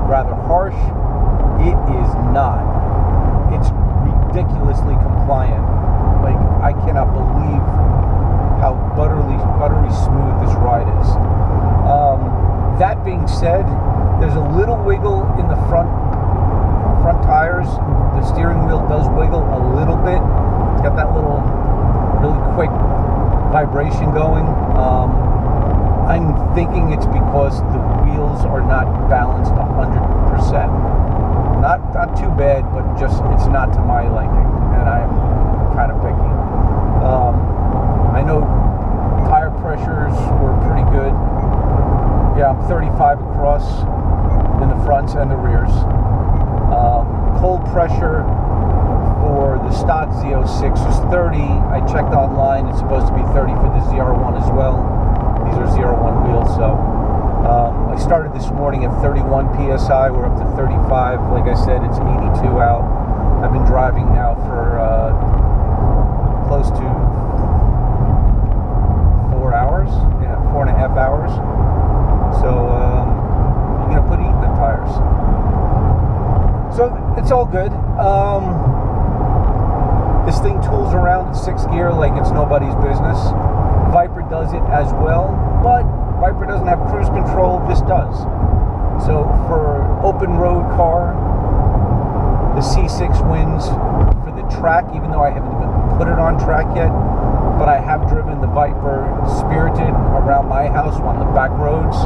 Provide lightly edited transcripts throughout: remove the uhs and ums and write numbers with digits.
rather harsh. It is not. It's ridiculously compliant. Like, I cannot believe how buttery smooth this ride is. That being said, there's a little wiggle in the front tires. The steering wheel does wiggle a little bit. It's got that little really quick vibration going. I'm thinking it's because the wheels are not balanced 100%. Not too bad, but just it's not to my liking, and I'm kind of picky. I know tire pressures were pretty good. Yeah, I'm 35 across in the fronts and the rears. Cold pressure for the stock Z06 was 30. I checked online, it's supposed to be 30 for the ZR1 as well. These are ZR1 wheels, so I started this morning at 31 PSI. We're up to 35. Like I said, it's 82 out. I've been driving now for close to 4 hours. Yeah, 4.5 hours. So you're going to put heat in the tires. So it's all good. This thing tools around in 6th gear like it's nobody's business. Viper does it as well, but Viper doesn't have cruise control. This does. So for open road car, the C6 wins. For the track, even though I haven't even put it on track yet, but I have driven the Viper Spirited around my house on the back roads,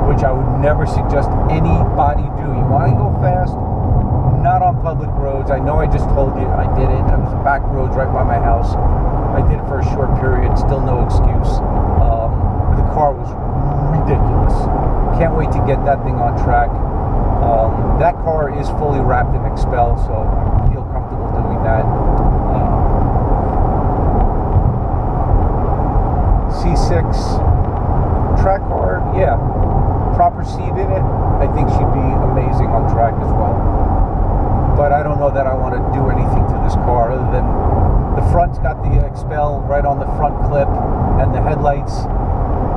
which I would never suggest anybody do. You want to go fast? Not on public roads. I know I just told you I did it. It was back roads right by my house. I did it for a short period. Still no excuse. The car was ridiculous. Can't wait to get that thing on track. That car is fully wrapped in Expel, so I feel comfortable doing that. C6 track car, yeah. Proper seat in it, I think she'd be amazing on track as well. But I don't know that I want to do anything to this car other than the front's got the Expel right on the front clip and the headlights.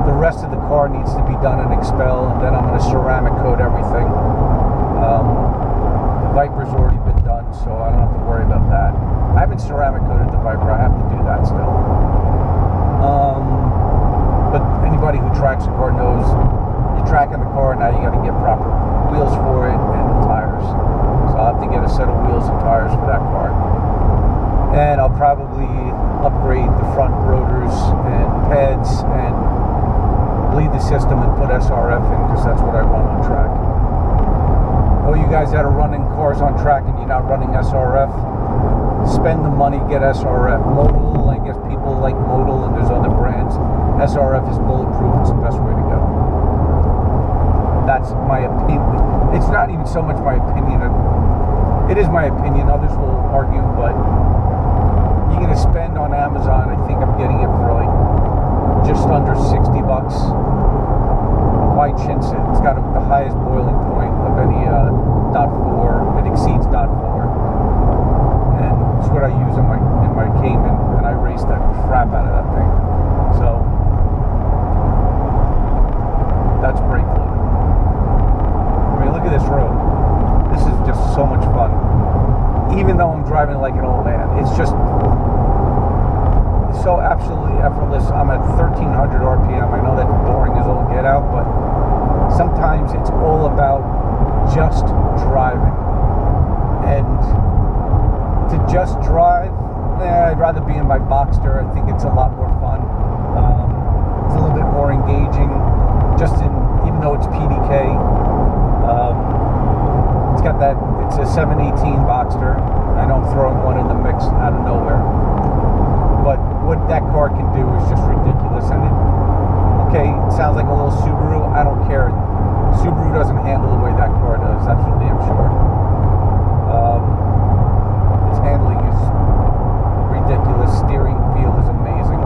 The rest of the car needs to be done in Expel, and then I'm going to ceramic coat everything. The Viper's already been done, so I don't have to worry about that. I haven't ceramic coated the Viper. I have to do that still. But anybody who tracks a car knows you're tracking the car, now you got to get proper wheels for it and the tires. So I'll have to get a set of wheels and tires for that car. And I'll probably upgrade the front rotors and pads and bleed the system and put SRF in, because that's what I run on track. Oh, you guys that are running cars on track and you're not running SRF, spend the money, get SRF. Modal, I guess people like Modal, and there's other brands. SRF is bulletproof. It's the best way to go. That's my opinion. It's not even so much my opinion. It is my opinion. Others will argue, but you're going to spend on Amazon, I think I'm getting it for like just under $60. Why chintz it? It's got the highest boiling point of any .4. It exceeds .4, and it's what I use in my Cayman, and I race that crap out of that thing. So that's brake fluid. I mean, look at this road. This is just so much fun. Even though I'm driving like an old man, it's just so absolutely effortless. I'm at 1300 RPM. I know that's boring as all get out, but sometimes it's all about just driving. And to just drive, I'd rather be in my Boxster. I think it's a lot more fun. It's a little bit more engaging, even though it's PDK. It's got that, it's a 718 Boxster. I know I'm throwing one in the mix out of nowhere. But what that car can do is just ridiculous. And it sounds like a little Subaru. I don't care. Subaru doesn't handle the way that car does. That's for damn sure. Its handling is ridiculous. Steering feel is amazing.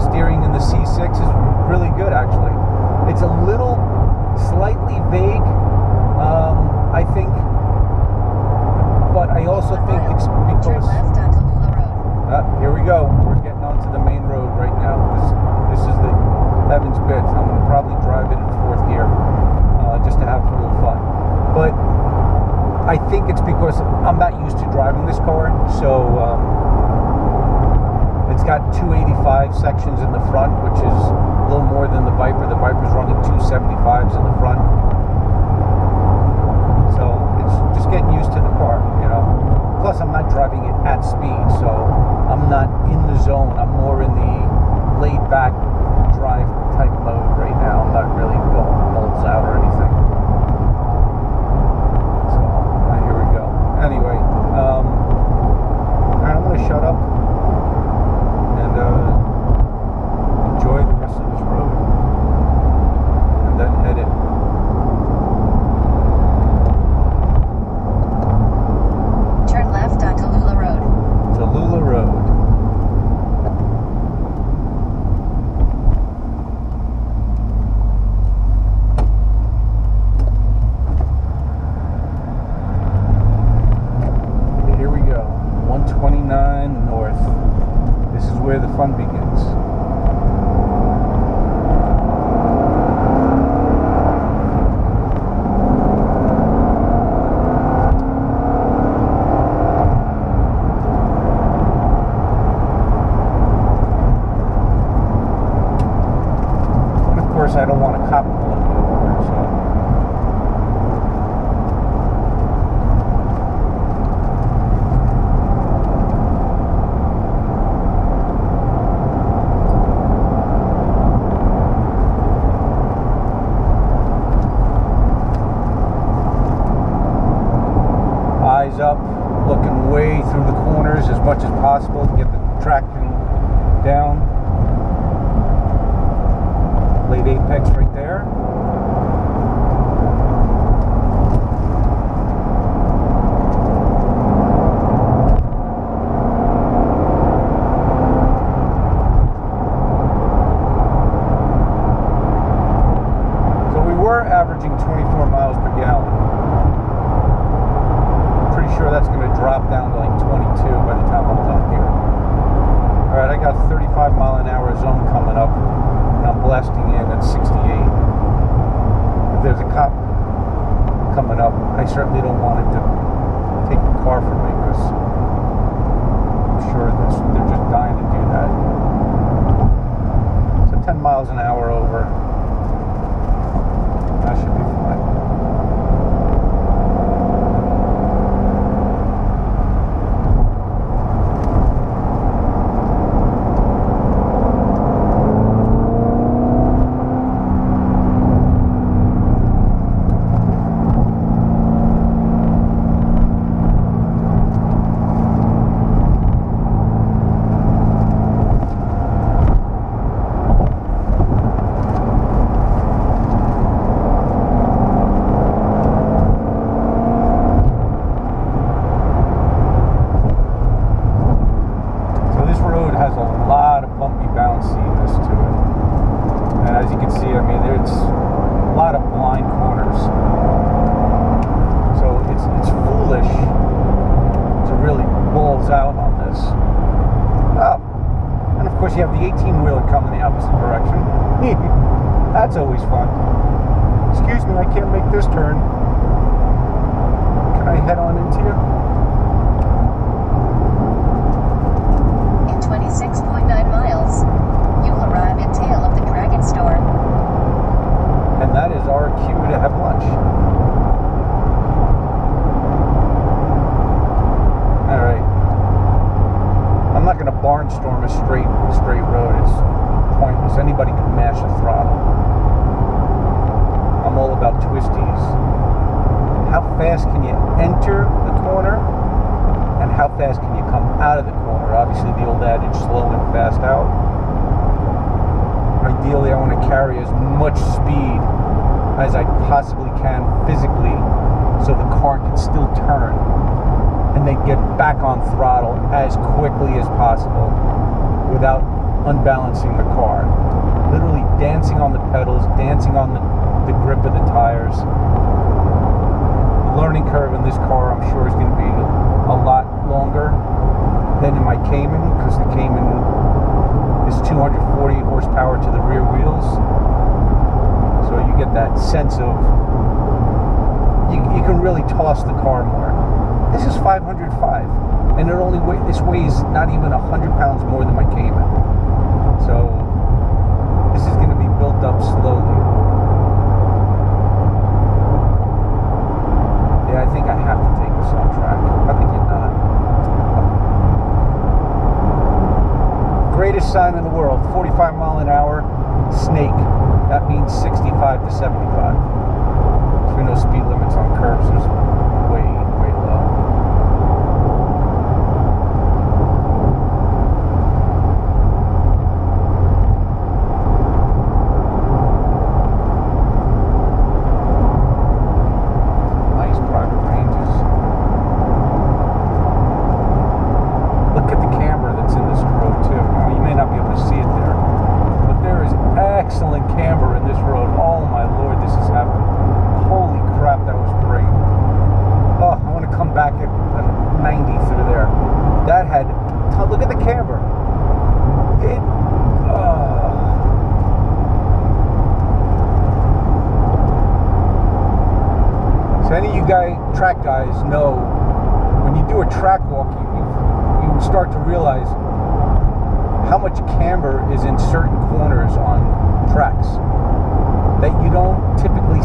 Steering in the C6 is really good, actually. It's a little slightly vague, I think. But I also think it's because... here we go. We're getting onto the main road right now. This is the heaven's bit. I'm going to probably drive it in 4th gear just to have I think it's because I'm not used to driving this car, so it's got 285 sections in the front, which is a little more than the Viper. The Viper's running 275s in the front. So it's just getting used to the car, you know. Plus, I'm not driving it at speed, so I'm not in the zone. I'm more in the laid-back drive type mode right now. I'm not really going bolts out or anything. So, here we go. Anyway, alright, I'm going to shut up and enjoy the rest of this road and then head in. Turn left onto Lula Road. To Lula Road. Here we go. 129 north. This is where the fun begins. I don't want a cop pulling me over, so. Eyes up, looking way through the corners as much as possible to get the traction down. Late apex right there. So we were averaging 24 miles per gallon. Pretty sure that's going to drop down to like 22 by the time I'm done here. Alright, I got 35 mile an hour zone coming up. I'm blasting in at 68. If there's a cop coming up, I certainly don't want him to take the car from me because I'm sure they're just dying to do that. So 10 miles an hour over. That should be fine. Out on this. And of course you have the 18-wheeler coming the opposite direction. That's always fun. Excuse me, I can't make this turn. Can I head on into you? In 26.9 miles, you'll arrive at tail of the Dragon Store. And that is our cue to have lunch. Alright. I'm not going to barnstorm a straight road. It's pointless. Anybody can mash a throttle. I'm all about twisties. How fast can you enter the corner? And how fast can you come out of the corner? Obviously, the old adage, slow in, fast out. Ideally, I want to carry as much speed as I possibly can physically so the car can still turn and they get back on throttle as quickly as possible without unbalancing the car. Literally dancing on the pedals, dancing on the grip of the tires. The learning curve in this car, I'm sure, is going to be a lot longer than in my Cayman, because the Cayman is 240 horsepower to the rear wheels. So you get that sense of, you can can really toss the car more. This is 505, and this weighs not even 100 pounds more than my Cayman. So this is going to be built up slowly. Yeah, I think I have to take this on track. How could you not? Greatest sign in the world, 45 mile an hour, snake. That means 65 to 75. So we know speed limits on curbs is way, way low. Nice private ranges. Look at the camber that's in this road too. Now, you may not be able to see it there, but there is excellent camber in this road. Oh my lord, this is happening. Holy crap, that was great. Oh, I want to come back at 90 through there. That had, look at the camber. So any of you track guys know, when you do a track walk, you start to realize how much camber is in certain corners on tracks that you don't typically